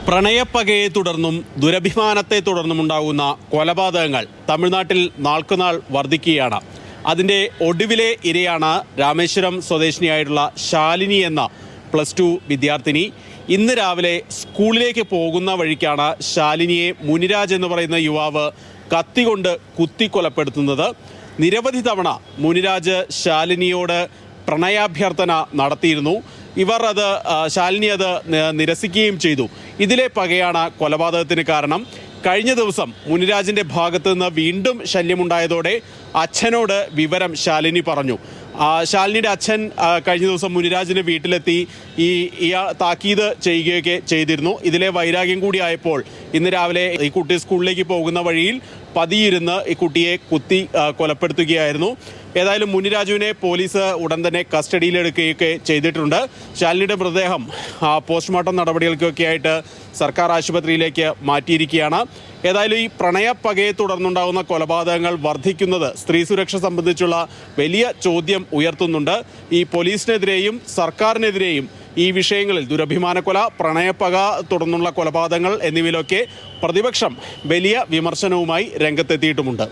പ്രണയപ്പകയെ തുടർന്നും ദുരഭിമാനത്തെ തുടർന്നുമുണ്ടാകുന്ന കൊലപാതകങ്ങൾ തമിഴ്നാട്ടിൽ നാൾക്കുനാൾ വർദ്ധിക്കുകയാണ്. അതിൻ്റെ ഒടുവിലെ ഇരയാണ് രാമേശ്വരം സ്വദേശിനിയായിട്ടുള്ള ശാലിനി എന്ന +2 വിദ്യാർത്ഥിനി. ഇന്ന് രാവിലെ സ്കൂളിലേക്ക് പോകുന്ന വഴിക്കാണ് ശാലിനിയെ മുനിരാജ് എന്ന് പറയുന്ന യുവാവ് കത്തികൊണ്ട് കുത്തിക്കൊലപ്പെടുത്തുന്നത്. നിരവധി തവണ മുനിരാജ് ശാലിനിയോട് പ്രണയാഭ്യർത്ഥന നടത്തിയിരുന്നു. ശാലിനി അത് നിരസിക്കുകയും ചെയ്തു. ഇതിലെ പകയാണ് കൊലപാതകത്തിന് കാരണം. കഴിഞ്ഞ ദിവസം മുനിരാജിൻ്റെ ഭാഗത്തു നിന്ന് വീണ്ടും ശല്യമുണ്ടായതോടെ അച്ഛനോട് വിവരം ശാലിനി പറഞ്ഞു. ശാലിനിയുടെ അച്ഛൻ കഴിഞ്ഞ ദിവസം മുനിരാജിൻ്റെ വീട്ടിലെത്തി ഇയാൾ താക്കീത് ചെയ്യുകയൊക്കെ ചെയ്തിരുന്നു. ഇതിലെ വൈരാഗ്യം കൂടി ആയപ്പോൾ ഇന്ന് രാവിലെ ഈ കുട്ടി സ്കൂളിലേക്ക് പോകുന്ന വഴിയിൽ പതിയിരുന്ന് ഈ കുട്ടിയെ കുത്തി കൊലപ്പെടുത്തുകയായിരുന്നു. ഏതായാലും മുനിരാജുവിനെ പോലീസ് ഉടൻ തന്നെ കസ്റ്റഡിയിലെടുക്കുകയൊക്കെ ചെയ്തിട്ടുണ്ട്. ശാലിനിയുടെ മൃതദേഹം പോസ്റ്റ്മോർട്ടം നടപടികൾക്കൊക്കെ ആയിട്ട് സർക്കാർ ആശുപത്രിയിലേക്ക് മാറ്റിയിരിക്കുകയാണ്. ഏതായാലും ഈ പ്രണയപ്പകയെ തുടർന്നുണ്ടാകുന്ന കൊലപാതകങ്ങൾ വർദ്ധിക്കുന്നത് സ്ത്രീ സുരക്ഷ സംബന്ധിച്ചുള്ള വലിയ ചോദ്യം ഉയർത്തുന്നുണ്ട്. ഈ പോലീസിനെതിരെയും സർക്കാരിനെതിരെയും ഈ വിഷയങ്ങളിൽ ദുരഭിമാനക്കൊല, പ്രണയപ്പക തുടർന്നുള്ള കൊലപാതകങ്ങൾ എന്നിവയിലൊക്കെ പ്രതിപക്ഷം വലിയ വിമർശനവുമായി രംഗത്തെത്തിയിട്ടുമുണ്ട്.